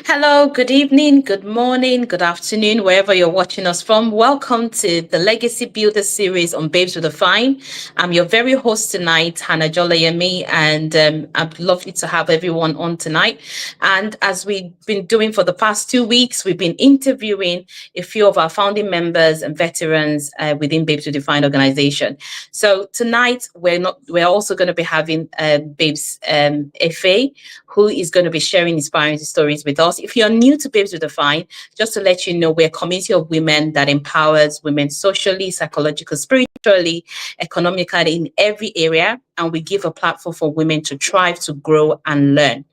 Hello, good evening, good morning, good afternoon, wherever you're watching us from. Welcome to the Legacy Builder series on Babes with a Fine. I'm your very host tonight, Hannah Jolayemi, and I'd love to have everyone on tonight. And as we've been doing for the past 2 weeks, we've been interviewing a few of our founding members and veterans within Babes with a Fine organization. So tonight, we're also going to be having Babes Efe, who is going to be sharing inspiring stories with us. If you're new to Babes with a Fine, just to let you know, we're a community of women that empowers women socially, psychologically, spiritually, economically, in every area. And we give a platform for women to thrive, to grow, and learn.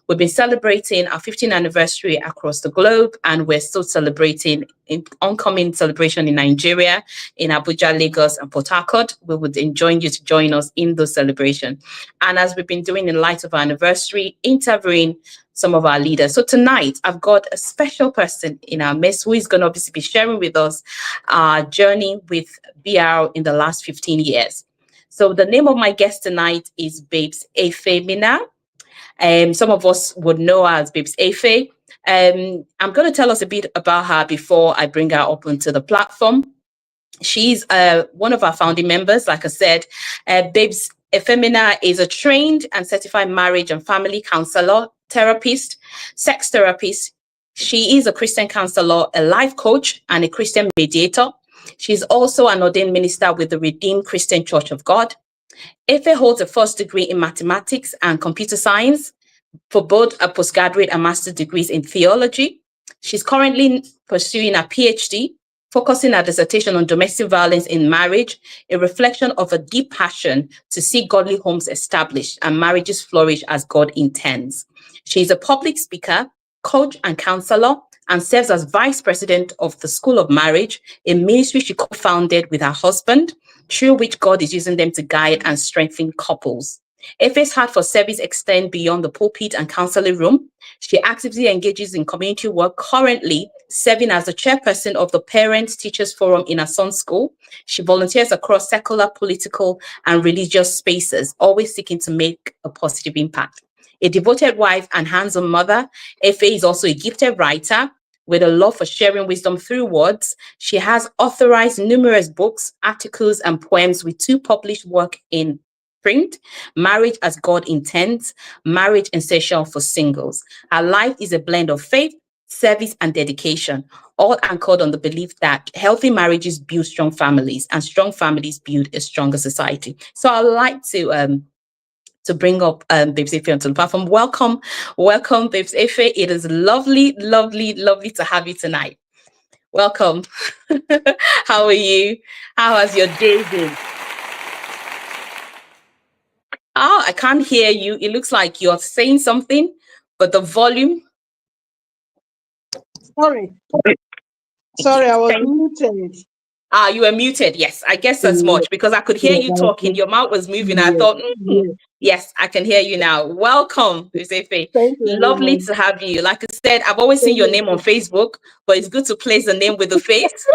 We've been celebrating our 15th anniversary across the globe, and we're still celebrating in oncoming celebration in Nigeria, in Abuja, Lagos, and Port Harcourt. We would enjoy you to join us in those celebrations. And as we've been doing in light of our anniversary, interviewing some of our leaders. So tonight, I've got a special person in our midst who is going to obviously be sharing with us our journey with BR in the last 15 years. So the name of my guest tonight is Babes Efemena. Some of us would know her as Babes Efe. I'm going to tell us a bit about her before I bring her up onto the platform. She's one of our founding members. Like I said, Babes Efemena is a trained and certified marriage and family counselor, therapist, sex therapist. She is a Christian counselor, a life coach, and a Christian mediator. She's also an ordained minister with the Redeemed Christian Church of God. Efe holds a first degree in mathematics and computer science for both a postgraduate and master's degrees in theology. She's currently pursuing a PhD, focusing her dissertation on domestic violence in marriage, a reflection of a deep passion to see godly homes established and marriages flourish as God intends. She's a public speaker, coach, and counselor, and serves as vice president of the School of Marriage, a ministry she co-founded with her husband, through which God is using them to guide and strengthen couples. Efe's heart for service extends beyond the pulpit and counseling room. She actively engages in community work, currently serving as the chairperson of the Parents Teachers Forum in her son's school. She volunteers across secular, political, and religious spaces, always seeking to make a positive impact. A devoted wife and hands-on mother, Efe is also a gifted writer with a love for sharing wisdom through words. She has authorized numerous books, articles, and poems with 2 published works in print: Marriage as God Intends, Marriage Essential for Singles. Her life is a blend of faith, service, and dedication, all anchored on the belief that healthy marriages build strong families and strong families build a stronger society. So I'd like to bring up Babes Efe onto the platform. Welcome, Babes Efe. It is lovely, lovely, lovely to have you tonight. Welcome. How are you? How has your day been? Oh, I can't hear you. It looks like you're saying something, but the volume. Sorry, I was muted. You were muted. Yes, I guess as much because I could hear you talking. Your mouth was moving. I thought, yes, I can hear you now. Welcome, Josefe. Lovely to have you. Like I said, I've always seen your name on Facebook, but it's good to place the name with the face.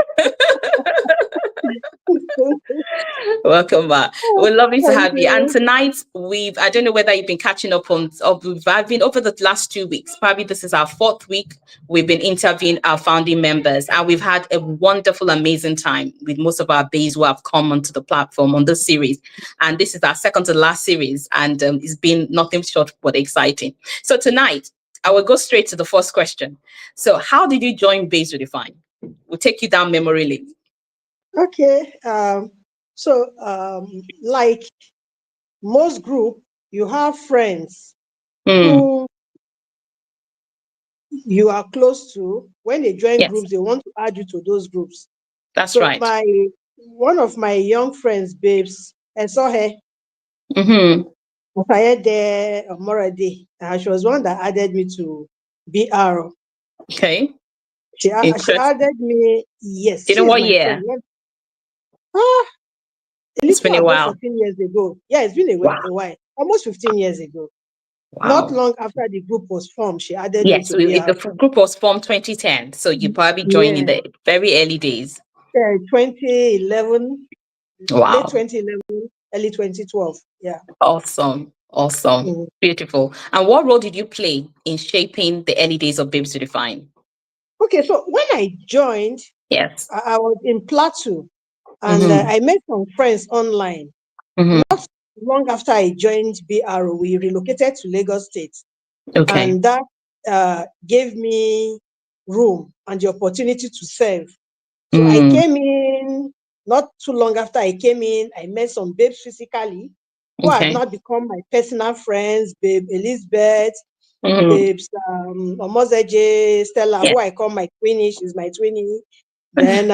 Welcome back. We're lovely to have you. And tonight I don't know whether you've been catching up on, I've been over the last 2 weeks. Probably this is our 4th week. We've been interviewing our founding members, and we've had a wonderful, amazing time with most of our babes who have come onto the platform on this series. And this is our second to last series, and it's been nothing short but exciting. So tonight, I will go straight to the first question. So how did you join Babes with a Fine? We'll take you down memory lane. Okay. Like most group, you have friends who you are close to. When they join groups, they want to add you to those groups. That's right. One of my young friends, Babes, I saw her. I had there already. She was one that added me to BR. Okay. She added me. Yes. Do you know what year? It's been a while. 15 years ago. Yeah, it's been a while. Almost 15 years ago. Wow. Not long after the group was formed, she added me to the group was formed 2010. So you probably joined in the very early days. 2011. Wow. Late 2011, early 2012. Yeah. Awesome. Awesome. Beautiful. And what role did you play in shaping the early days of Babes Redefine? Okay, so when I joined, yes, I was in Plateau, and I met some friends online. Not long after I joined BRO, we relocated to Lagos State. Okay. And that gave me room and the opportunity to serve. So I came in, not too long after I came in, I met some babes physically who had not become my personal friends, babe Elizabeth, babes Omozeje, Stella, who I call my twinnie, she's my twinnie. Then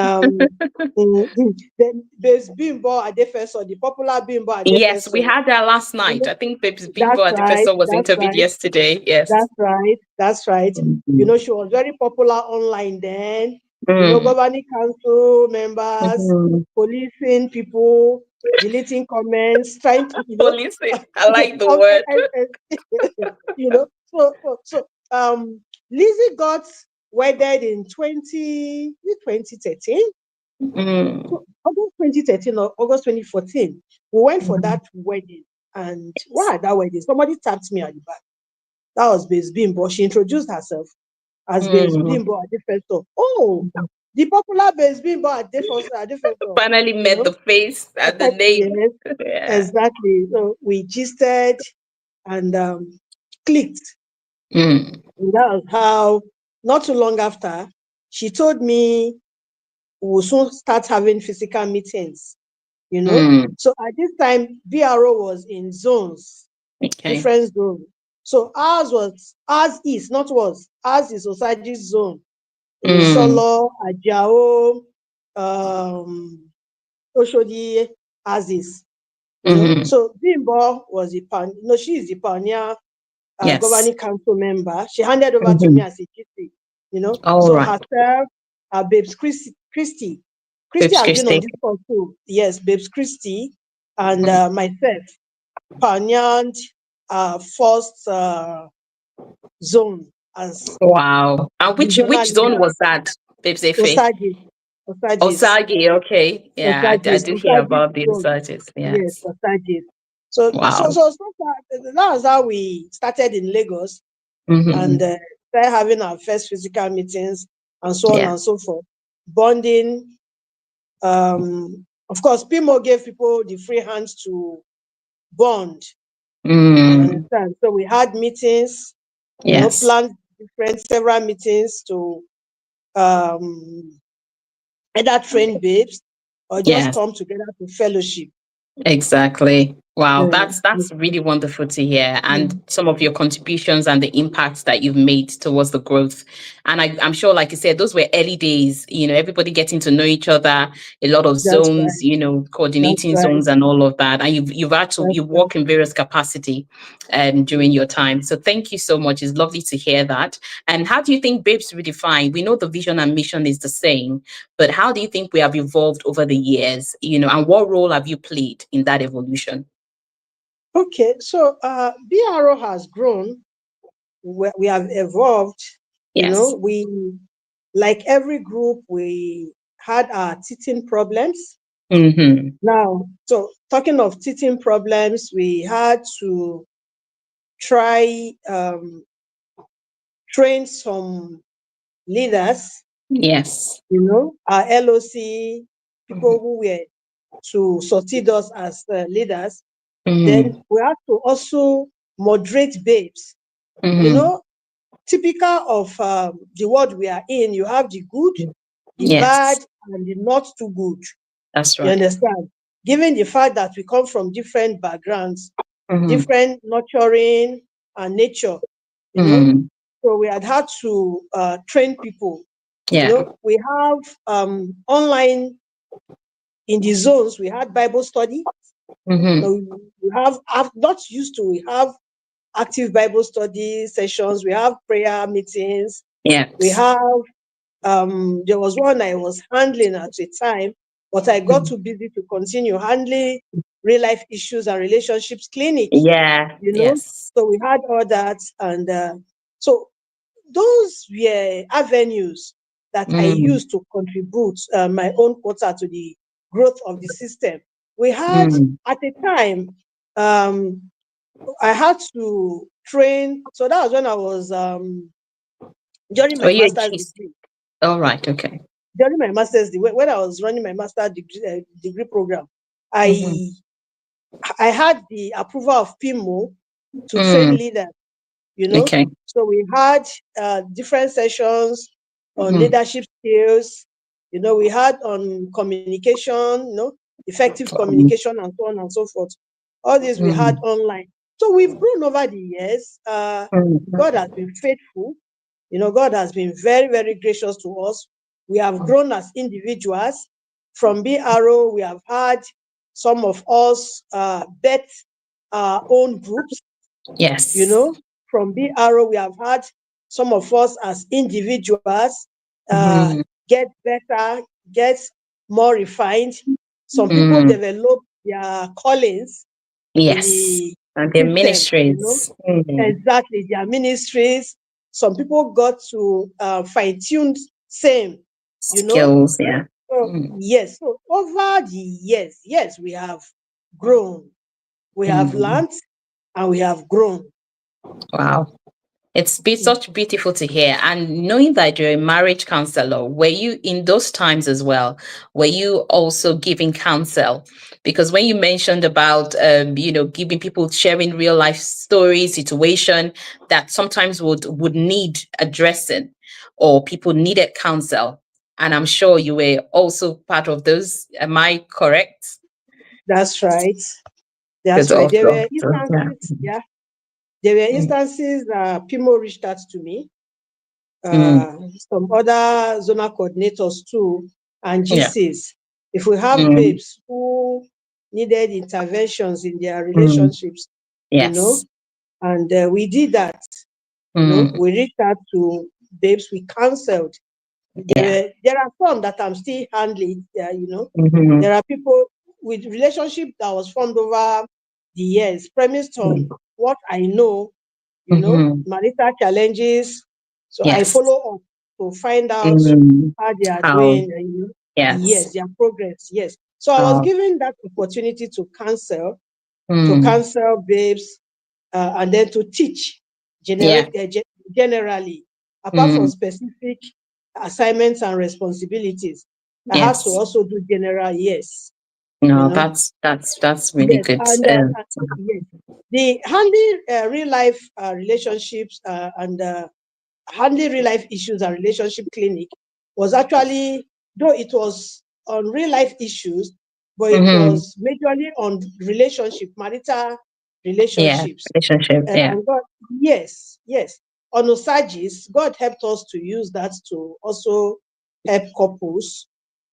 then there's Bimbo Adefeso, the popular Bimbo Adefeso. Yes, we had that last night. I think Babes Bimbo Adefeso was interviewed yesterday. Yes. That's right. That's right. You know, she was very popular online then. You know, governing council members, policing people, deleting comments, trying to, you know, policing. I like the word. you know, so Lizzie got wedded in 2013. So August 2013 or August 2014. We went for that wedding, and wow, that wedding, somebody tapped me at the back. That was Babes Bimbo. She introduced herself as Babes Bimbo Adefeso. Oh, the popular Babes Bimbo Adefeso. Finally met the face and the name. Yes, exactly. So we gisted and clicked. And that was how, not too long after, she told me we'll soon start having physical meetings, you know. So at this time, BRO was in zones, different zones. So ours is Osaji's zone. Solo, Ajao, Oshodi, as is. You know, so Bimbo was she is the pioneer governing council member. She handed over to me as a GC, you know. Herself, Babes Christy. Christy has been on this call too. Yes, Babes Christy and myself pioneered first zone as And which zone was that, Babes Efe? Osage, okay. Yeah, I did hear about the Osages. Yes, Osages. So far, that was how we started in Lagos and started having our first physical meetings and so on and so forth. Bonding. Of course, PIMO gave people the free hands to bond. Understand? So we had meetings, you know, planned several meetings to either train babes or just come together to fellowship. Exactly. Wow, that's really wonderful to hear, and some of your contributions and the impacts that you've made towards the growth. And I'm sure, like you said, those were early days. You know, everybody getting to know each other, a lot of zones. You know, coordinating zones and all of that. And you've actually you work in various capacity, during your time. So thank you so much. It's lovely to hear that. And how do you think Babes Redefine? We know the vision and mission is the same, but how do you think we have evolved over the years? You know, and what role have you played in that evolution? Okay, so BRO has grown. We have evolved. You know, we, like every group, we had our teething problems. Now, so talking of teething problems, we had to try train some leaders. Yes. You know, our LOC, people who were to succeed us as leaders. Then we have to also moderate babes. You know, typical of the world we are in, you have the good, the bad, and the not too good. That's right. You understand? Given the fact that we come from different backgrounds, different nurturing and nature, you know, so we had to train people. You know, we have online in the zones, we had Bible study. So we have not used to, we have active Bible study sessions, we have prayer meetings. We have there was one I was handling at a time, but I got too busy to continue handling real life issues and relationships clinic. You know, so we had all that, and so those were avenues that I used to contribute my own quota to the growth of the system. We had at a time I had to train. So that was when I was during Oh, my you're a master's GC. degree. All right. Okay. During my master's degree, when I was running my master's degree program, Mm-hmm. I I had the approval of PIMO to train Mm, leaders. okay. So we had different sessions on Mm-hmm. leadership skills. We had on communication, effective communication, and so on and so forth. All this we had Mm, online. So we've grown over the years. God has been faithful. God has been very, very gracious to us. We have grown as individuals. From BRO, we have had some of us bet our own groups. yes. From BRO, we have had some of us as individuals uh, Mm-hmm. get better, get more refined. Some people Mm, develop their callings in yes. the And their system. ministries. Mm, Exactly, their ministries. Some people got to fine-tune same, you know. skills. Yeah. So, Mm, yes, so over the years, yes, we have grown, we have mm. learned, and we have grown. Wow. It's such beautiful to hear. And knowing that you're a marriage counselor, were you in those times as well? Were you also giving counsel? Because when you mentioned about, giving people sharing real life stories, situation that sometimes would need addressing, or people needed counsel, and I'm sure you were also part of those. Am I correct? That's right. Because That's right. of There were yeah. instances, yeah. There were Mm, instances Pimo reached out to me, mm, some other zonal coordinators too, and yeah. GCs. If we have Mm, babes who needed interventions in their mm, relationships, you know, yes. and we did that. Mm, We reached out to babes, we counseled. yeah. There are some that I'm still handling. Mm-hmm. There are people with relationship that was formed over the years, premised on what I know, Mm-hmm. marital challenges. So I Yes. follow up to find out Mm, how they are how? doing, Yes. yes, their progress, yes. So I was Oh. given that opportunity to Mm, counsel babes, and then to teach yeah. generally, apart from Mm, specific assignments and responsibilities. I have to yes. also do general, yes, you No, know, that's really yes, good. and yes, the handling real life relationships and handling real life issues and relationship clinic was actually, though it was on real life issues, but it Mm-hmm. was majorly on relationship, marital Yeah. relationships. Relationship. Yeah. And God, yes, yes. On Osagis, God helped us to use that to also help couples,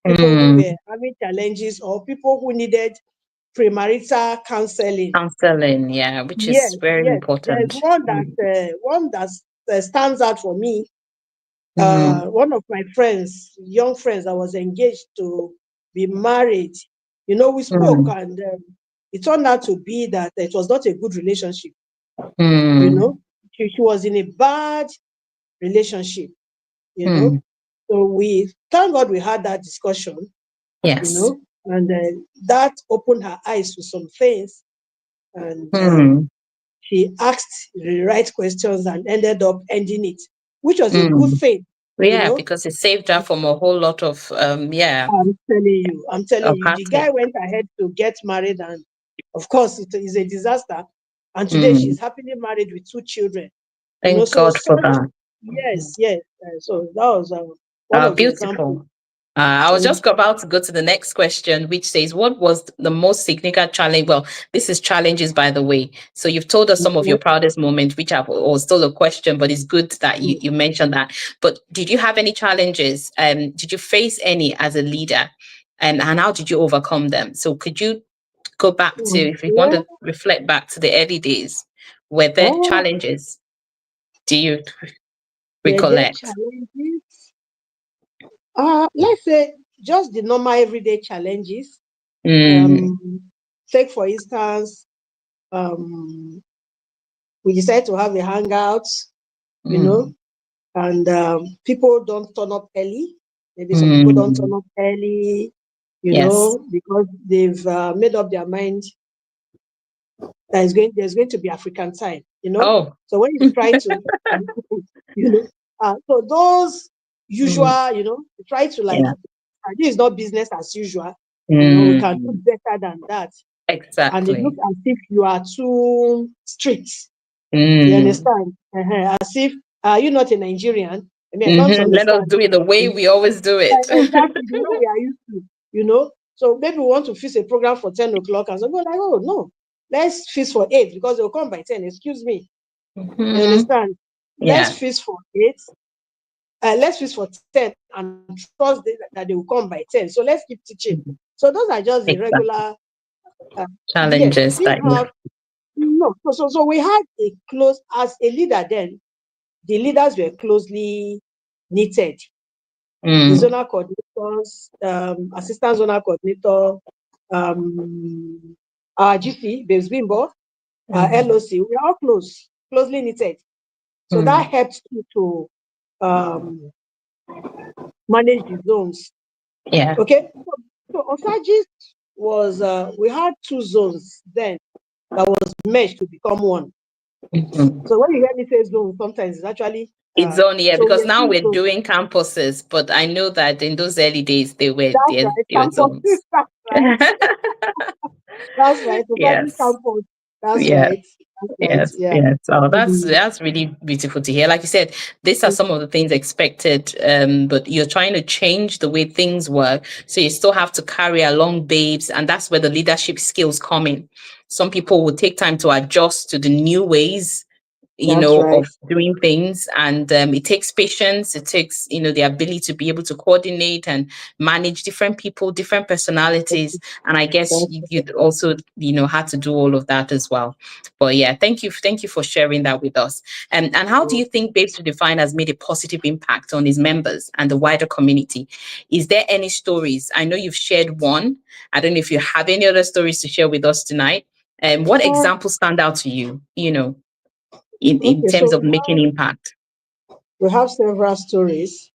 people who were Mm, having challenges or people who needed premarital counseling. counseling. Yeah, which Yes, is very yes. There's important. one that stands out for me. Mm, One of my friends, young friends, that was engaged to be married. We spoke, mm, and it turned out to be that it was not a good relationship. You mm, know, she was in a bad relationship. You know, mm. so we thank God we had that discussion. You Yes. know, and that opened her eyes to some things, and Mm, she asked the right questions and ended up ending it, which was a good mm. thing. You Yeah, know, because it saved her from a whole lot of I'm telling of you, the guy heartache. went ahead to get married, and of course, it is a disaster. And today, Mm. she's happily married with 2 children. Thank So God for such, that. yes, yes. So that was one of the examples. Beautiful. I was Mm. just about to go to the next question, which says, what was the most significant challenge? Well, this is challenges, by the way. So you've told us some of your Mhm. proudest moments, which are or still a question, but it's good that you mentioned that. But did you have any challenges? Did you face any as a leader? And how did you overcome them? So could you go back to, if you want Yeah. to reflect back to the early days, were there Oh, challenges? Do you there recollect? challenges. Let's say just the normal everyday challenges. Mm, Take for instance, um, we decide to have a hangout, you know, mm, and people don't turn up early. Maybe some people don't mm. turn up early, Yes. because they've made up their mind there's going to be African time, Oh. So when you try to, so those usual, try to like, this is not business as usual. We can do better than that. Exactly. And it looks as if you are too strict. You understand? As if you're not a Nigerian. I mean, I don't understand. Let us do it the way we always do it. Exactly, the way we are used to, So maybe we want to fix a program for 10 o'clock, and so go like, oh no, let's fix for 8 because they'll come by 10. Excuse me. You understand? Let's fix for 8. Let's fix for 10 and trust that they will come by 10. So let's keep teaching. So those are just the regular challenges that So we had a close, as a leader then, the leaders were closely knitted. The zonal coordinators, assistant zonal coordinator, our GC, Babes Bimbo, LOC, we are all closely knitted. So that helps you to manage the zones. Yeah. Okay. So Osajis was, we had 2 zones then that was merged to become one. So when you hear me say zone, sometimes it's actually it's on, because now we're zones. doing campuses, but I know that in those early days they were zones. That's right. That's right. Yes. Campus. That's Yeah. right. Yes. Yeah. Yes. Oh, that's really beautiful to hear. Like you said, these are some of the things expected, but you're trying to change the way things work. So you still have to carry along babes, and that's where the leadership skills come in. Some people will take time to adjust to the new ways of doing things, and it takes patience. It takes the ability to be able to coordinate and manage different people, different personalities, and I guess you'd also had to do all of that as well. But yeah, thank you for sharing that with us. And how do you think Babes Redefined has made a positive impact on its members and the wider community? Is there any stories? I know you've shared one. I don't know if you have any other stories to share with us tonight. And what examples stand out to you in terms of making impact? We have several stories.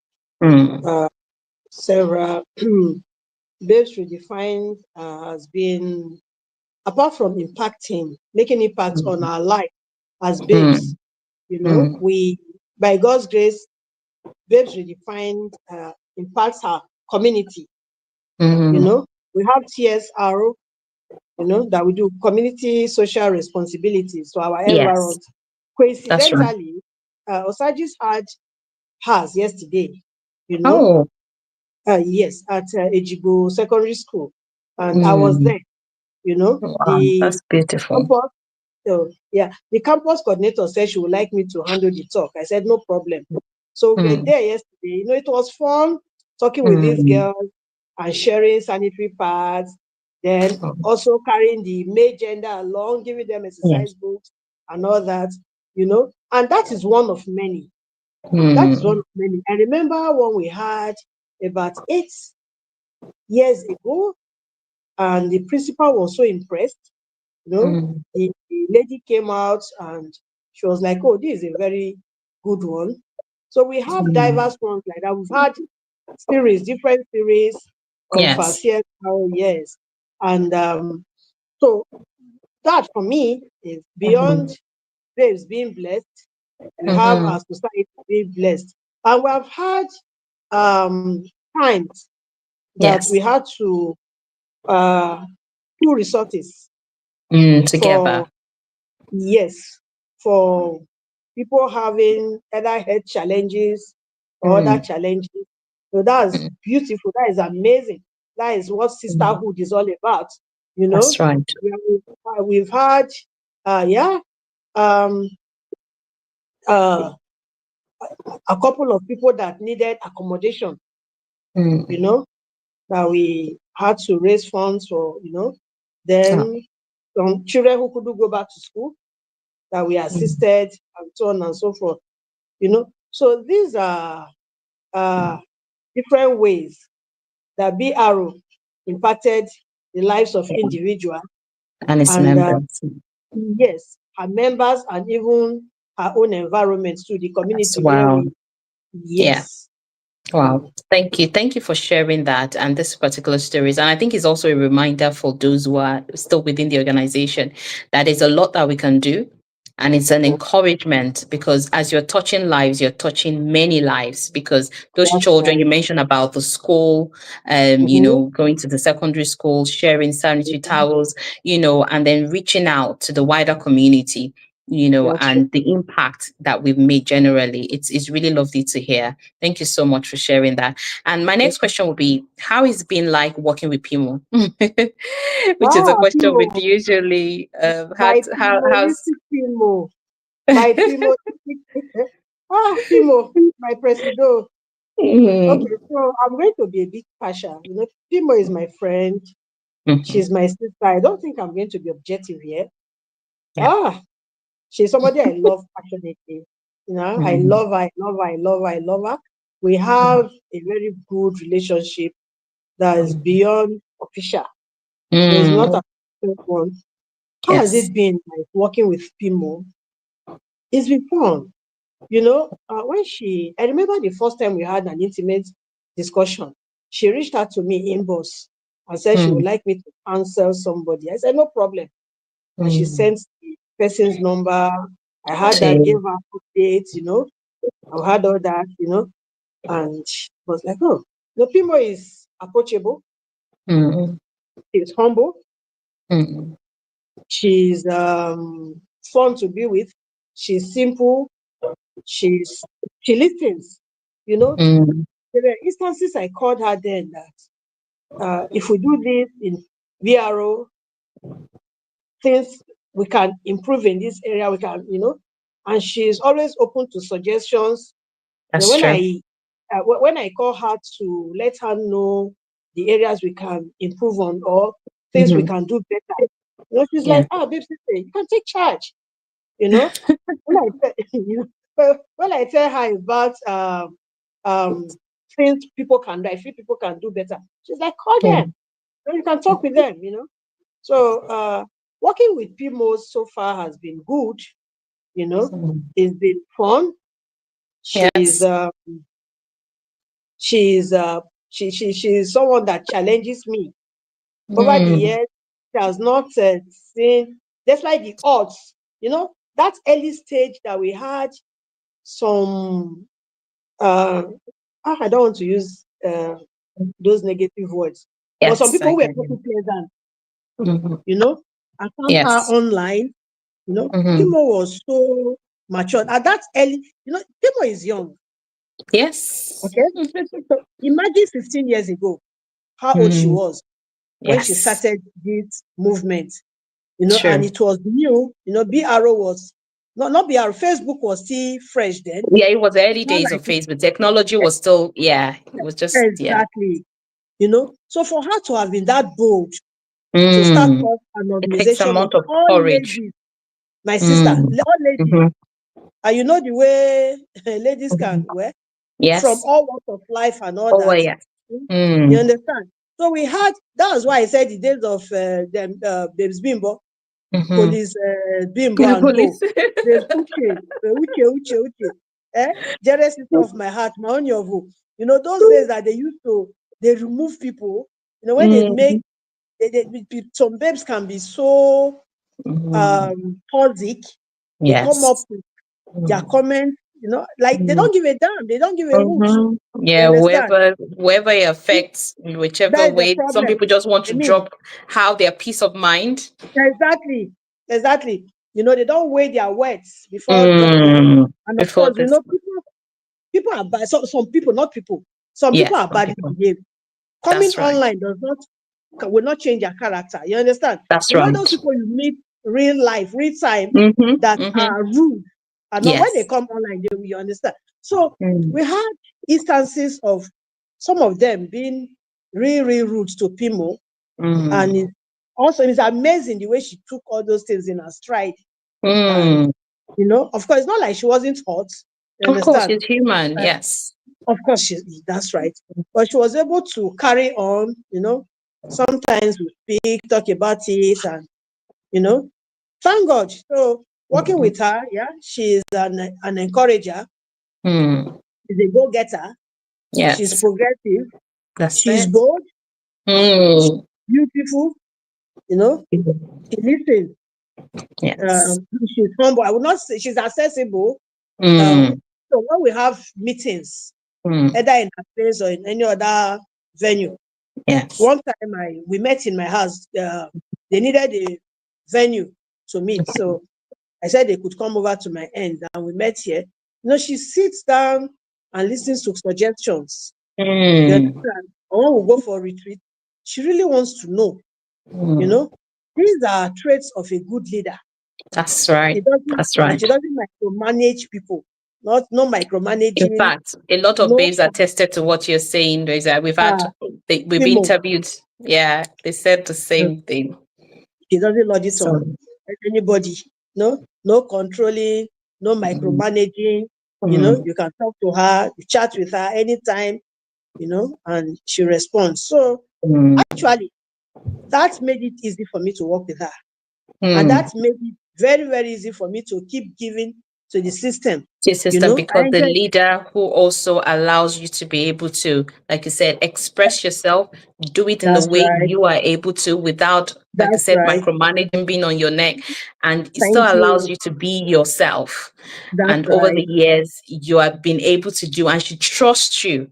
Several Babes Redefined has been, apart from making impact on our life as babes, we, by God's grace, Babes Redefined impacts our community. We have TSR, that we do community social responsibilities to our environment. Coincidentally, Osajis had hers yesterday, yes, at Ejibo Secondary School. And I was there, That's beautiful. Campus, the campus coordinator said she would like me to handle the talk. I said, no problem. So we were there yesterday. It was fun talking with these girls and sharing sanitary pads, then also carrying the male gender along, giving them exercise books and all that, and that is one of many. That is one of many. I remember when we had about 8 years ago, and the principal was so impressed. The lady came out and she was like, oh, this is a very good one. So we have diverse ones like that. We've had different series of CSR, yes. And so that for me is beyond babes being blessed. We have our society being blessed. And we have had times that we had to do resources together. For people having either health challenges or other challenges. So that's beautiful. That is amazing. That is what sisterhood is all about. That's right. We've had, a couple of people that needed accommodation. That we had to raise funds for. Then some children who couldn't go back to school, that we assisted, and so on and so forth. So these are different ways that BRO impacted the lives of individuals and its members. Yes, her members and even her own environment to the community where we. Yes. Wow. Thank you. Thank you for sharing that and this particular stories. And I think it's also a reminder for those who are still within the organization that there's a lot that we can do. And it's an encouragement because as you're touching lives, you're touching many lives because those That's children right. you mentioned about the school, Mm-hmm. going to the secondary school, sharing sanitary towels, and then reaching out to the wider community, That's right. and the impact that we've made generally. It's really lovely to hear. Thank you so much for sharing that. And my next question will be, how has it been like working with Pimo? Which is a Ah, question we Pimo, usually my how's Pimolistic Pimo, my Pimo. Pimo, my presido. Mhm, Okay, so I'm going to be a bit partial. Pimo is my friend. mhm, She's my sister. I don't think I'm going to be objective here. yeah. Ah, she's somebody I love passionately. I Mhm, love her, I love her, I love her, I love her. We have a very good relationship that is mhm, beyond official. There's not mm, a one. How has yes. it been like working with Pimo? It's been fun. I remember the first time we had an intimate discussion, she reached out to me in boss and said she would Mm, like me to answer somebody. I said, no problem. And she mm, sent the person's number. I had that, gave to, her updates. I had all that. And she was like, oh, the Pimo is approachable. mm, She's humble. mm, She's fun to be with. She's simple. She listens. You know, mm, there were instances I called her then that if we do this in VRO, things we can improve in this area, we can. And she's always open to suggestions. that's When true. I call her to let her know the areas we can improve on or things we Mhm, can do better, she's yeah. like, babe, sister, you can take charge. You know, when I tell, when I tell her about um, things people can do, I feel people can do better. She's like, call them. Mm, You can talk with them. So working with Pimo so far has been good. You know, mm, it's been fun. She's yes. she's she's someone that challenges me over the Mm, years. She has not seen, despite the odds. That early stage that we had some uh, I don't want to use those negative words, but some yes, I people were hear not you. pleasant. Mhm, I found her yes. online. Mhm, Timo was so mature at that early. Timo is young. yes. Okay, so imagine 15 years ago how old she Mm, was when she yes. started this movement. And True. it was new. BRO was not BRO. Facebook was still fresh then. Yeah, it was the early It's not days like of Facebook. Technology was still, yeah, it was just, yeah. exactly. So for her to have been that bold to start Mm, off an it takes a organization of amount of all courage. ladies, my sister, Mm, all ladies, hmm and you know the way ladies can hmm wear from yes. all walks of life and all Oh, well, that. yes. You Mm, understand? So we had, that was why I said the days of them Babes Bimbo, hmm Police Bimbo The and Co. police. Babes Uche. Eh? Genesis of my heart, my own your vote. Those days that they remove people, when they make, Mm, some babes can be so mm, toxic. They come up yes. with their Mm, comments, like they mm, don't give a damn, they don't give a hoot. mhm. You Yeah, understand? whoever it affects, in whichever That is the way. Some problem. people just want I to mean, drop how their peace of mind. exactly, exactly. They don't weigh their words before dropping it. Mm, And of before course, this. people are bad. Some people, not people. Some people Yes, are some badly people. behaved. Coming That's right. online will not change their character. You understand? That's Those right. people you meet real life, real time, Mm-hmm, that mm-hmm. are rude, and not when they Yes. come online, you understand. So Mm, we had instances of some of them being really, really rude to Pimo, and mm, it's amazing the way she took all those things in her stride. And mm. of course, it's not like she wasn't hot. You Of course, understand? it's human. Uh, Yes. of course, that's right. But she was able to carry on. Sometimes we speak, talk about it, and you know, thank God. So working Mm, with her, yeah, she's an encourager, mm, she's a go-getter, She's Yes. progressive. That's She's it. bold. She's Mm. beautiful. She listens. Yes. She's humble. I would not say she's accessible. Mm. So when we have meetings, Mm. either in her place or in any other venue, Yes. one time we met in my house. They needed a venue to meet, so I said they could come over to my end, and we met here. She sits down and listens to suggestions. You understand? Or when we go for a retreat, she really wants to know. These are traits of a good leader. That's right. That's And right. she doesn't micromanage people. Not no In micromanaging. fact, a lot of No babes attested to what you're saying. There's we've Timo. interviewed. Yeah, they said the same thing. She doesn't lodge it So, on anybody. No controlling, no micromanaging. You can talk to her, you chat with her anytime, and she responds. So actually, that made it easy for me to work with her. And that made it very, very easy for me to keep giving to the system. system, because I the enjoy. leader who also allows you to be able to, like you said, express yourself, do it in the That's way right. you are able to without, like I That's said, right. micromanaging being on your neck, and it still Thank allows you. you to be yourself. That's And over the right. years, you have been able to do, and she trusts you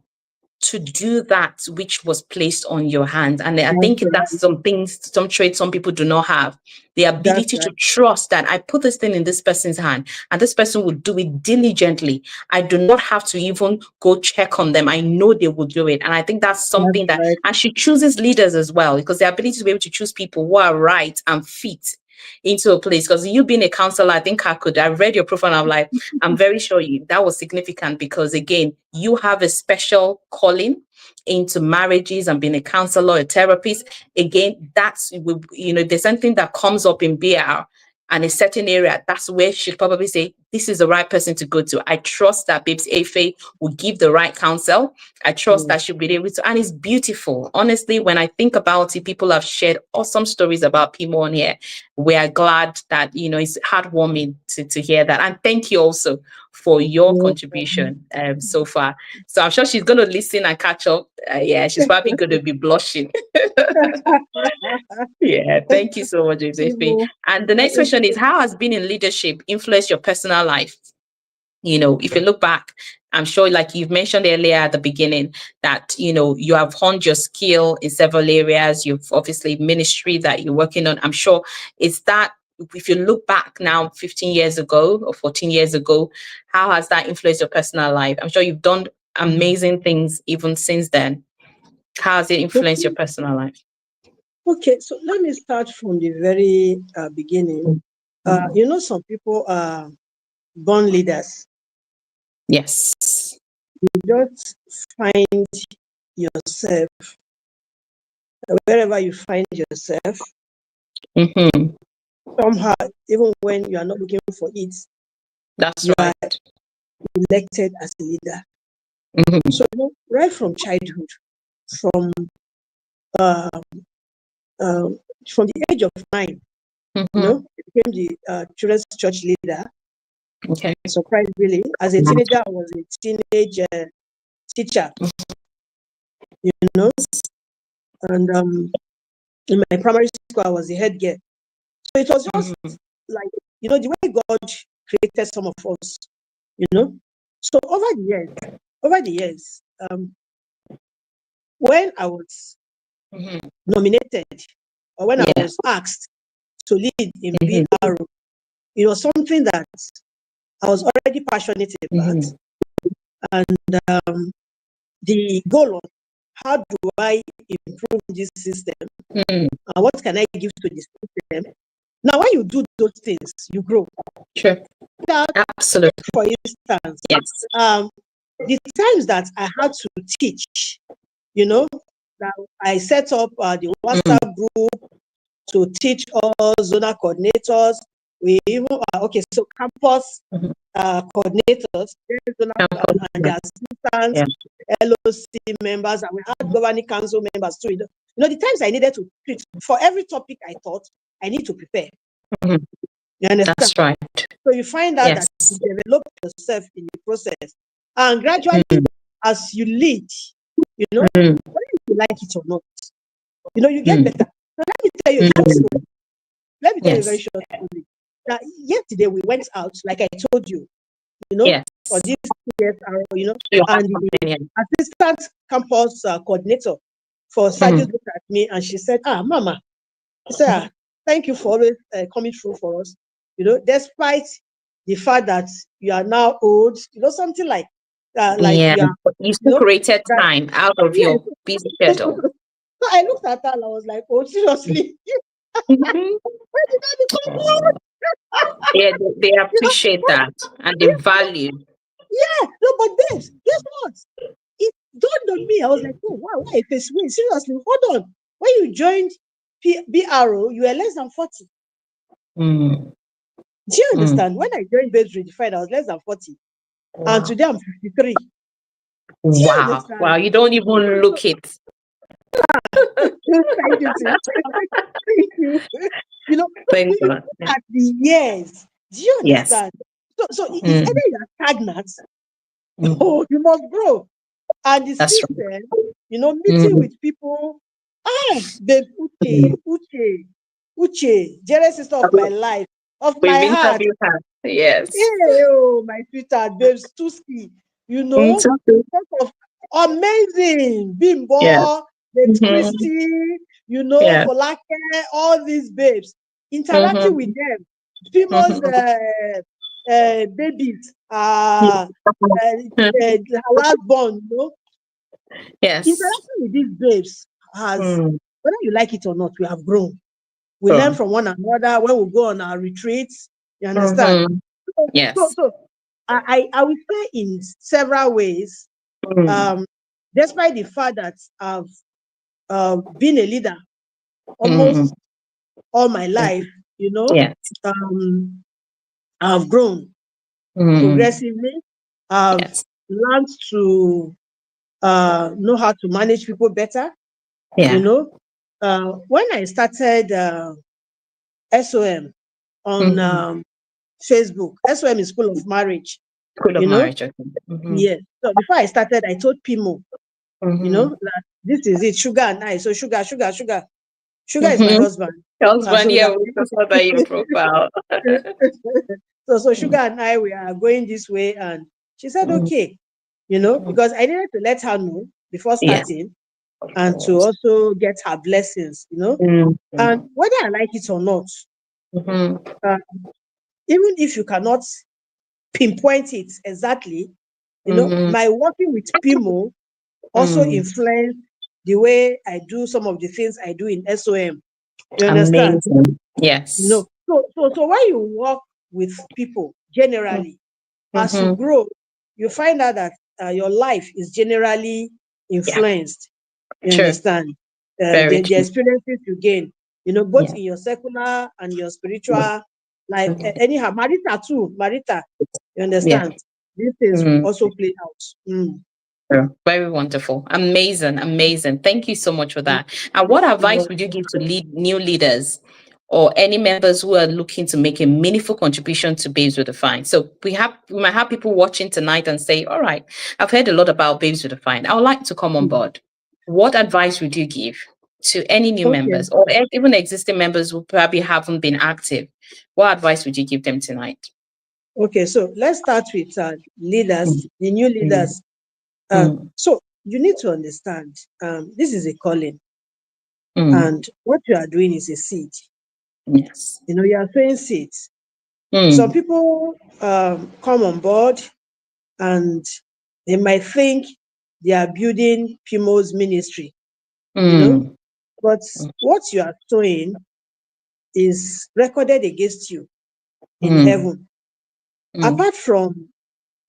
to do that which was placed on your hands. And I That's think that's right. some things, some traits some people do not have. The That's ability right. to trust that I put this thing in this person's hand and this person will do it diligently. I do not have to even go check on them. I know they will do it. And I think that's That's something that, right. and she chooses leaders as well, because the ability to be able to choose people who are right and fit into a place. Because you being a counselor, I think I read your profile and I'm like, I'm very sure that was significant, because again, you have a special calling into marriages and being a counselor, a therapist. Again, that's, if there's something that comes up in BR and a certain area, that's where she'd probably say, this is the right person to go to. I trust that Babes Afe will give the right counsel. I trust that she'll be able to, and it's beautiful. Honestly, when I think about it, people have shared awesome stories about Pimo on here. We are glad that, it's heartwarming to hear that. And thank you also for your contribution so far. So I'm sure she's going to listen and catch up. Yeah, she's probably going to be blushing. Yeah, thank you so much, Josephine. And the next question is, how has being in leadership influenced your personal life? If you look back, I'm sure, like you've mentioned earlier at the beginning, that, you have honed your skill in several areas. You've obviously ministry that you're working on. I'm sure it's that, if you look back now 15 years ago or 14 years ago, how has that influenced your personal life? I'm sure you've done amazing things even since then. How has it influenced your personal life? Okay, so let me start from the very beginning. Some people are born leaders. Yes. You just find yourself wherever you find yourself. Somehow, even when you are not looking for it, That's you right. are elected as a leader. So, right from childhood, from the age of 9, I became the children's church leader. Okay. Surprisingly, as a teenager, I was a teenage teacher. And in my primary school, I was the head girl. So it was just like, the way God created some of us, So over the years, when I was nominated, or when I was asked to lead in BRO, it was something that I was already passionate about. And the goal of how do I improve this system, and what can I give to the system. Now, when you do those things, you grow. Sure. Absolutely. For instance, Yes. The times that I had to teach, that I set up the WhatsApp group to teach all zonal coordinators. We even so campus coordinators, and their assistants, LOC members, and we had governing council members too. The times I needed to teach for every topic, I thought I need to prepare. You understand? That's right. So you find out that you develop yourself in the process, and gradually as you lead, whether you like it or not, you get better. So let me tell you a short story. Let me tell you a very short story. Now, yesterday we went out, like I told you, for this CSR, and the assistant campus coordinator for studies looked at me and she said, Mama, she said, thank you for always coming through for us. Despite the fact that you are now old, something like you still created time out of your busy schedule. So I looked at her and I was like, oh, seriously? Where did I become old? Yeah, they appreciate that and they value. Yeah, no, but babes, guess what? It dawned on me. I was like, oh, wow, why face win? Seriously, hold on. When you joined BRO, you were less than 40. Do you understand? When I joined Babes Redefined, I was less than 40. Wow. And today I'm 53. Wow. Wow, you don't even look it. Thank you, sis. Thank you. Thank you look at the years. Do you understand? So it's either you're stagnant or you must grow. And the system, meeting with people, babe, Uche, dearest sister of my life, of my heart. Yes. Yeah, oh, my sweetheart, babes, Tuski, of amazing, Bimbo, babes, Christy, Folake, all these babes, interacting with them, famous babies, halal born, Yes. Interacting with these babes has, whether you like it or not, we have grown. We learn from one another when we go on our retreats. You understand? Yes. So I would say in several ways, despite the fact that I've been a leader almost all my life, I've grown progressively. I've learned to know how to manage people better. When I started SOM on Facebook, SOM is School of Marriage. School of Marriage. Yes. So before I started, I told Pimo, that this is it, sugar and I. So sugar is my husband. Husband, yeah, we saw that your profile. So sugar and I, we are going this way, and she said, okay, because I needed to let her know before starting, and to also get her blessings, and whether I like it or not, even if you cannot pinpoint it exactly, my working with Pimo also influenced the way I do some of the things I do in SOM. You understand? Amazing. Yes. So when you work with people generally, as you grow, you find out that your life is generally influenced. You understand? The experiences you gain, both in your secular and your spiritual life. Anyhow, Marita too. You understand? These things also play out. Very wonderful. Amazing. Thank you so much for that. And what advice would you give to new leaders or any members who are looking to make a meaningful contribution to Babes Redefined? So we might have people watching tonight and say, all right, I've heard a lot about Babes Redefined. I would like to come on board. What advice would you give to any new members or even existing members who probably haven't been active? What advice would you give them tonight? Okay, so let's start with leaders, the new leaders. So you need to understand, this is a calling, and what you are doing is a seed. Yes. You are sowing seeds. Some people come on board and they might think they are building Pimo's ministry, but what you are sowing is recorded against you in heaven. Apart from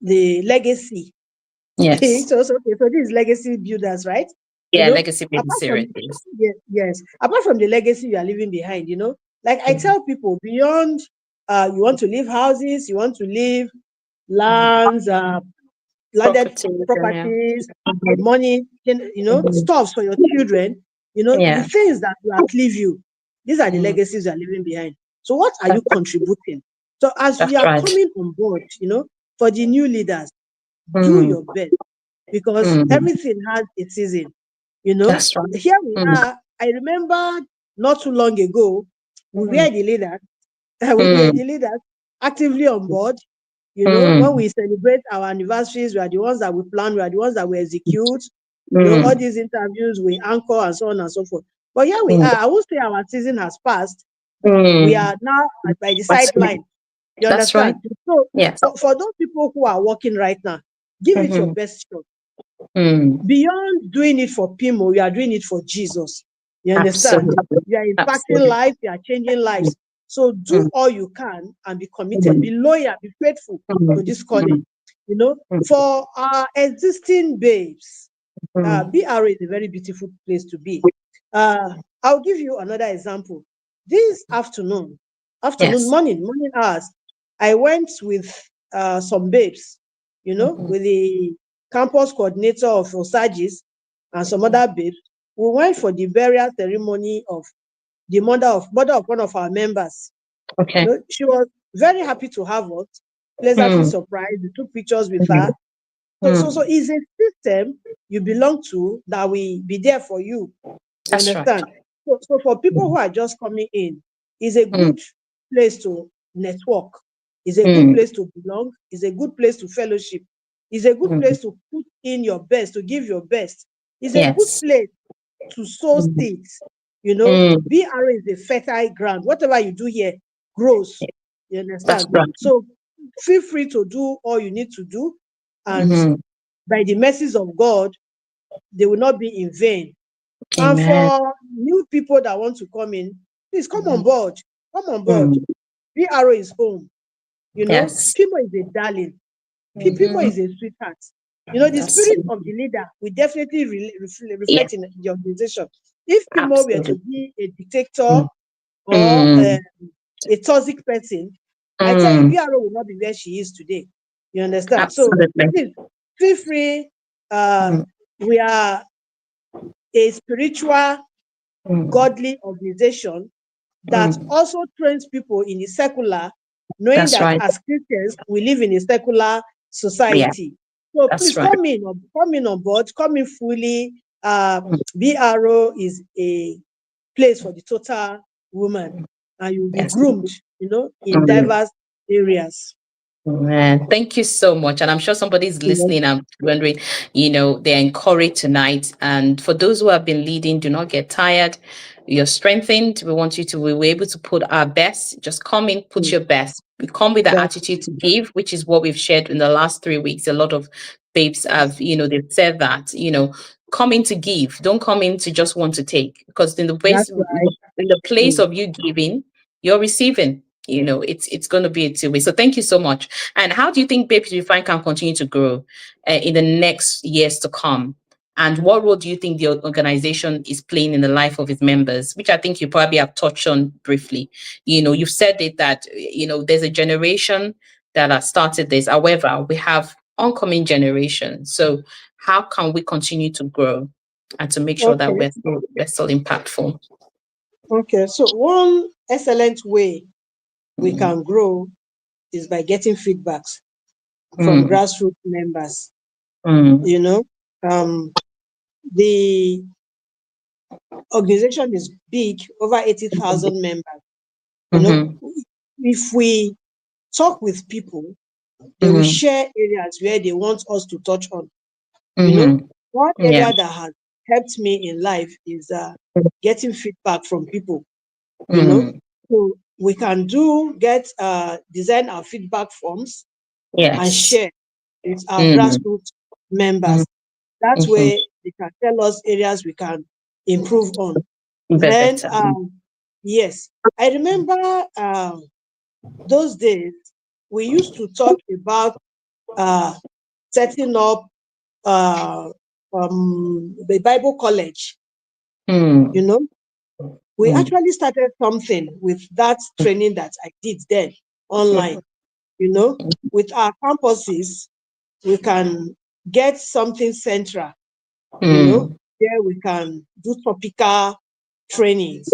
the legacy. Yes. So this is legacy builders, right? Legacy builders. Yes. Apart from the legacy you are leaving behind, like I tell people, beyond you want to leave houses, you want to leave lands, landed properties, money, stuff for your children, the things that will outlive you. These are the legacies you are leaving behind. So what are you contributing? So as we are coming on board, for the new leaders, do your best because everything has a season. You know, That's right. here we are. I remember not too long ago, we were the leaders. We were the leaders actively on board. You know, when we celebrate our anniversaries, we are the ones that we plan, we are the ones that we execute. You know, all these interviews, we anchor and so on and so forth. But here we are. I won't say our season has passed. We are now by the sideline. You That's right. understand? So Yes. for those people who are working right now, give it your best shot. Beyond doing it for Pimo, you are doing it for Jesus. You understand? Absolutely. You are impacting Absolutely. lives, you are changing lives. So do all you can and be committed, be loyal, be faithful to this calling. You know, for our existing babes, BRA is a very beautiful place to be. I'll give you another example. This afternoon, Yes. morning hours, I went with some babes, you know, with the campus coordinator of Osagis and some other babes. We went for the burial ceremony of the mother of one of our members. Okay. You know, she was very happy to have us, pleasantly surprised. We took pictures with her. So it's a system you belong to that will be there for you. You That's understand? right. So for people who are just coming in, it's a good place to network. It's a good place to belong. It's a good place to fellowship. It's a good place to put in your best, to give your best. It's a good Yes. place to sow seeds. You know, BRA is a fertile ground. Whatever you do here grows. You That's understand? right. So feel free to do all you need to do. And by the mercies of God, they will not be in vain. And Amen. for new people that want to come in, please come on board. Come on board. BRO is home. You know, Yes. Pimo is a darling. Pimo is a sweetheart. You know, the That's spirit of the leader will definitely yeah. reflect in the organization. If Pimo were to Absolutely. be a dictator or a toxic person, I tell you, BRO will not be where she is today. You understand? So Absolutely. please feel free. We are a spiritual, godly organization that also trains people in the secular, knowing That's that right. as Christians, we live in a secular Yeah. society. So That's please right. come in on board, come in fully. BRO is a place for the total woman, and you'll be Yes. groomed, you know, in diverse areas. Thank you so much. And I'm sure somebody's listening and wondering, they're encouraged tonight. And for those who have been leading, do not get tired. You're strengthened. We're able to put our best. Just come in, put your best. We come with the That's attitude to give, which is what we've shared in the last 3 weeks. A lot of babes have, they've said that, come in to give. Don't come in to just want to take. Because in the right. place of you giving, you're receiving. It's going to be a two-way. So thank you so much. And how do you think Babes Refine can continue to grow in the next years to come? And what role do you think the organization is playing in the life of its members? Which I think you probably have touched on briefly. You've said it that, there's a generation that has started this. However, we have oncoming generation. So how can we continue to grow and to make sure that Okay. we're still impactful? Okay. So one excellent way we can grow is by getting feedbacks from grassroots members. You know, the organization is big, over 80,000 members. You know, if we talk with people, they will share areas where they want us to touch on. You know, one Yeah. area that has helped me in life is getting feedback from people. You know, so we can design our feedback forms and Yes. share with our grassroots members. That's where they can tell us areas we can improve on. Then, Better. yes, I remember those days we used to talk about setting up the Bible college. You know, we actually started something with that training that I did then online. You know, with our campuses, we can get something central. You know, there we can do topical trainings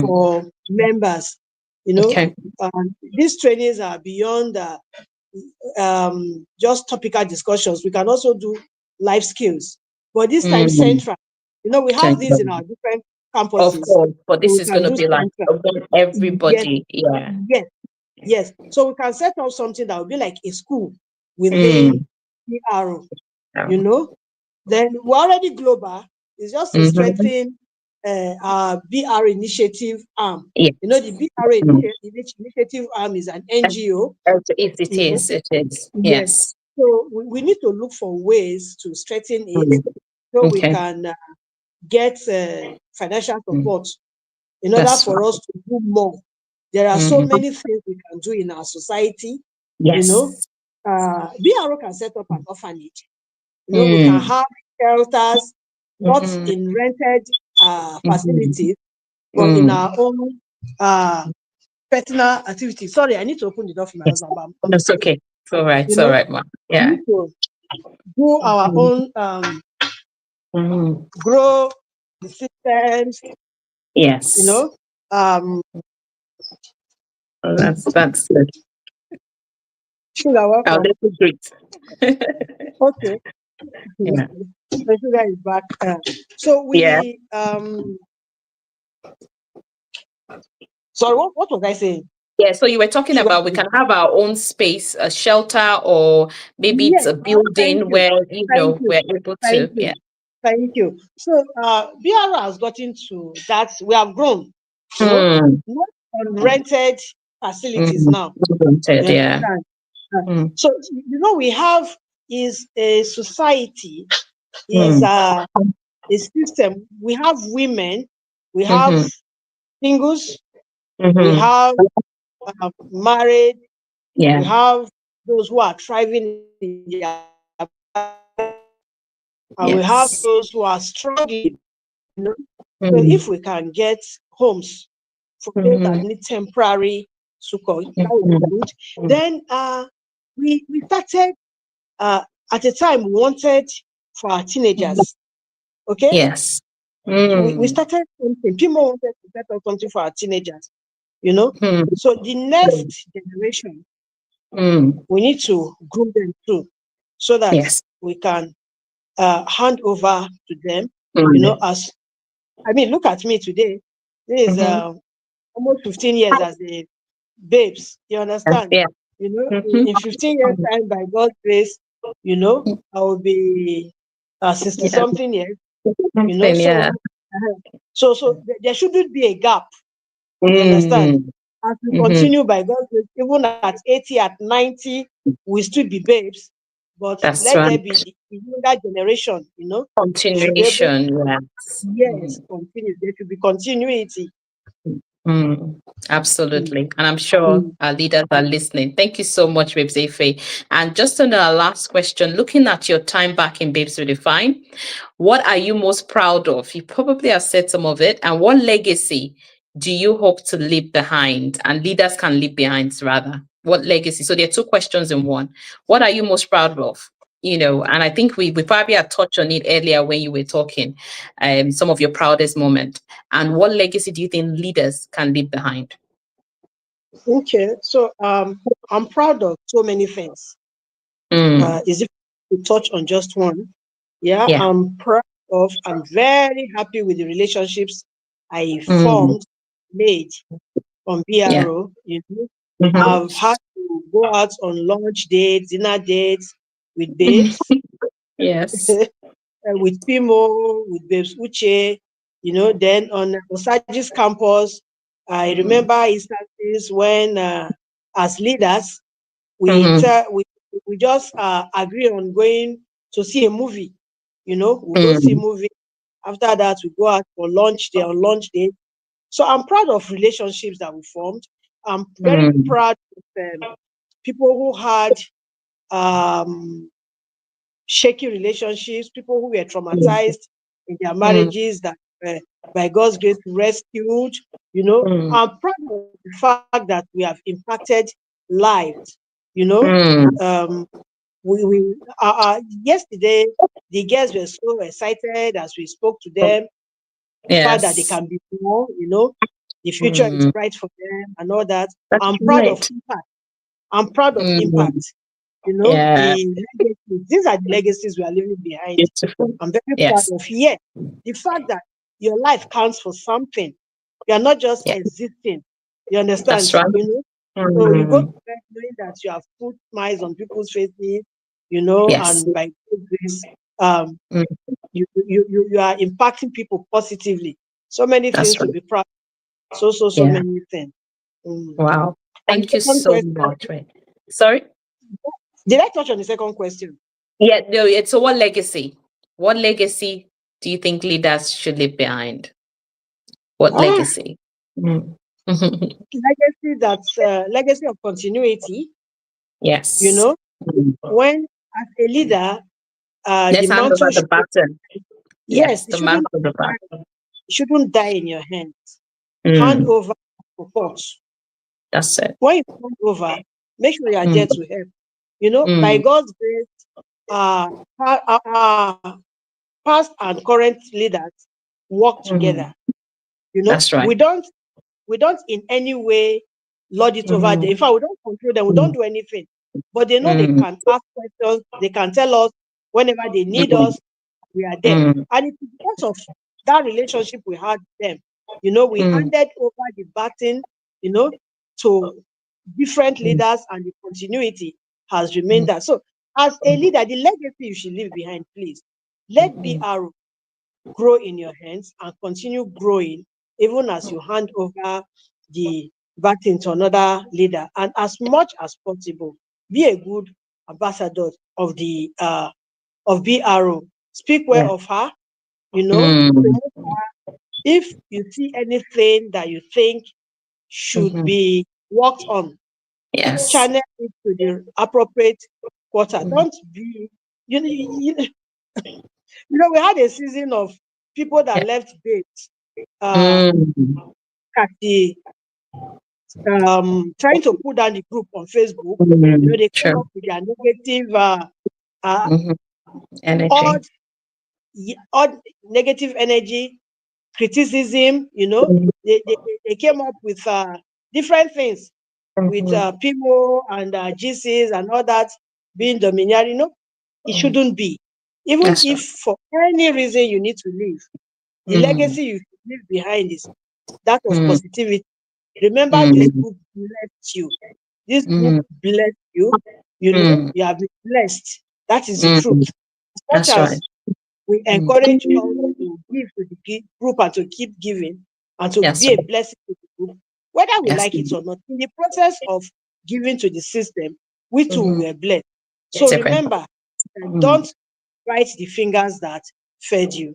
for members. You know, Okay. these trainings are beyond just topical discussions. We can also do life skills. But this time, Mm. central. We have these in our different Of campuses. course, but So this we is going can to do be like central. Yes, everybody. Yeah. yes, yes. So we can set up something that will be like a school within Mm. PRO, Yeah. you know. Then we're already global. It's just to Mm-hmm. strengthen our BR initiative arm. Yes. The BR Mm. initiative arm is an NGO. It You know, is. It is. yes. Yes. So we need to look for ways to strengthen it Mm. so we Okay. can get financial Mm. support in order That's for right. us to do more. There are so Mm-hmm. many things we can do in our society. Yes. BRO can set up an orphanage. We can Mm. have shelters, not Mm-hmm. in rented Mm-hmm. facilities, but in Mm. our own personal activities. Sorry, I need to open the door for my Yes. husband, but I'm That's saying, okay. It's all right. you It's all know, right, ma'am. we Yeah. need to do our Mm-hmm. own Mm-hmm. grow the systems, you Yes. know. Um, Well, that's good. Sugar, Our welcome. little great. Okay. Yeah. So Sugar is back. So Yeah. we sorry, what was I saying? Yeah, so you were talking Sugar. about we can have our own space, a shelter, or maybe it's Yes, a thank building you. where Thank you. we're able Thank to. you. Yeah. Thank you. So BRO has gotten to that. We have grown, Mm, not on rented facilities mm, now. You wanted, yeah. understand? Mm, So we have is a society, is mm, a system. We have women, we have mm-hmm, singles, we mm-hmm. have married, we Yeah. have those who are thriving in their and we have Yes. those who are struggling. So if Mm, we can get homes for those that mm-hmm, need temporary succor, that would be mm-hmm, good. Then we started at a time we wanted for our mm-hmm. teenagers. Okay, Yes. we Mm, started something. People wanted to set up something for our teenagers. You know, mm, so the next generation mm. we need to groom them too, so that Yes. we can hand over to them. Mm, As I mean, look at me today. This is mm-hmm. almost 15 years as a babes. You understand? Yeah. Mm-hmm. In 15 years' time, by God's grace, I will be 60 Yeah. something years. Something, yeah. There shouldn't be a gap. You understand? Mm, As we mm-hmm. continue by God's grace, even at 80, at 90, we still be babes. But That's let right. there be the younger generation, should be able Continuation, yes. yes, continue. There should be continuity. Mm, Mm, absolutely. And I'm sure mm. our leaders are listening. Thank you so much, Babes Efe. And just on our last question, looking at your time back in Babes Redefine, what are you most proud of? You probably have said some of it. And what legacy do you hope to leave behind? And leaders can leave behind, rather. What legacy? So there are two questions in one. What are you most proud of? And I think we probably had touched on it earlier when you were talking, some of your proudest moment. And what legacy do you think leaders can leave behind? Okay, so I'm proud of so many things. Mm, Is it to touch on just one? Yeah, yeah. I'm very happy with the relationships I Mm, formed, made on yeah. BRO. Mhm. I've had to go out on lunch dates, dinner dates with babes, Yes. with Pimo, with babes Uche, then on Osaji's campus. I Mm, remember instances when, as leaders, we mhm, tell we just agree on going to see a movie. We go see a mm, movie. After that, we go out for lunch day on lunch day. So I'm proud of relationships that we formed. I'm very mm, proud of people who had um, shaky relationships, people who were traumatized in their mm, marriages that by God's grace rescued. mm, I'm proud of the fact that we have impacted lives. You know, mm. um, yesterday the girls were so excited as we spoke to them. The fact that they Yes. can be more, the future is Mm, bright for them and all that. that's I'm proud of right. impact. I'm proud of Mm, impact. the legacies. These are the legacies we are leaving behind. Beautiful. I'm very proud Yes. of. Yes, the fact that your life counts for something. You are not just Yeah. existing. You understand? That's right. So you go to Mm. bed knowing that you have put smiles on people's faces, Yes. and by this, um, Mm. you are impacting people positively. So many things That's to right. be proud. So Yeah. many things. Mm. Wow. And the Thank you second so question, much. Right. Sorry? did I touch on the second question? Yeah, no, it's so what legacy? What legacy do you think leaders should leave behind? What Ah, legacy? Mm. legacy that's legacy of continuity. Yes. Mm. When as a leader, the Let's hand over mantle the baton. yes, Yes, the man for the baton. it shouldn't die in your hands. Hand Mm. over support. That's it. When you hand over, make sure you are there Mm. to help. By Mm. God's grace, uh, past and current leaders work together. Mm. That's right. We don't in any way lord it over them. Mm. In fact, we don't control them. We don't Mm. do anything. But they know they Mm. can ask questions. They can tell us whenever they need Mm. us. We are there. Mm. And it's because of that relationship we had with them. We Mm. handed over the baton, to different Mm. leaders, and the continuity has remained Mm. that. So, as a leader, the legacy you should leave behind, please, let Mm. BR grow in your hands and continue growing even as you hand over the baton to another leader. And as much as possible, be a good ambassador of BRO. Speak Yeah. well of her, Mm. promote her. If you see anything that you think should Mhm. be worked on, Yes. channel it to the appropriate quarter. Mm. Don't be, we had a season of people that Yeah. left bait, uh, Mm. at the trying to put down the group on Facebook. Mm. They came Sure. up with their negative, Mhm. Energy. odd, odd negative energy, criticism. Mhm. They came up with different things with Mhm. PIMO and GCs and all that being domineering. It Mm. shouldn't be. Even That's if right. for any reason you need to leave, the Mm. legacy you should leave behind is that of Mm. positivity. Remember, this Mm. group blessed you. This group Mm. blessed you. Mm. You have been blessed. That is the truth. Mm. As much That's right. as we Mm. encourage us to give to the group and to keep giving and to Yes. be a blessing to the group, whether we Yes. like it or not, in the process of giving to the system, we too Mhm. were blessed. So It's okay. remember, Mm. don't bite the fingers that fed you.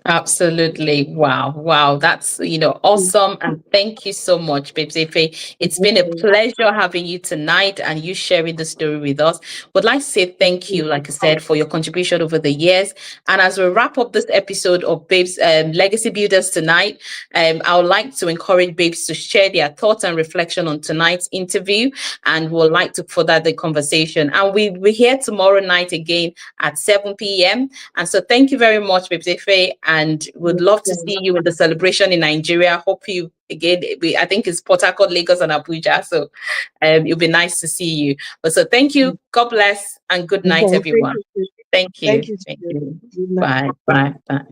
Absolutely. Wow. Wow. That's, awesome. And thank you so much, Babes Ife. It's been a pleasure having you tonight and you sharing the story with us. Would like to say thank you, like I said, for your contribution over the years. And as we wrap up this episode of Babes Legacy Builders tonight, I would like to encourage Babes to share their thoughts and reflection on tonight's interview. And we'd like to further the conversation. And we're here tomorrow night again at 7 p.m. And so thank you very much, Babes Ife, and would love to see you in the celebration in Nigeria. Hope you again. I think it's Port Harcourt, Lagos, and Abuja. So it'll be nice to see you. But so thank you. God bless and good night, Thank everyone. you. Thank Thank you. you. Thank you. Good night. Bye. Bye. Bye.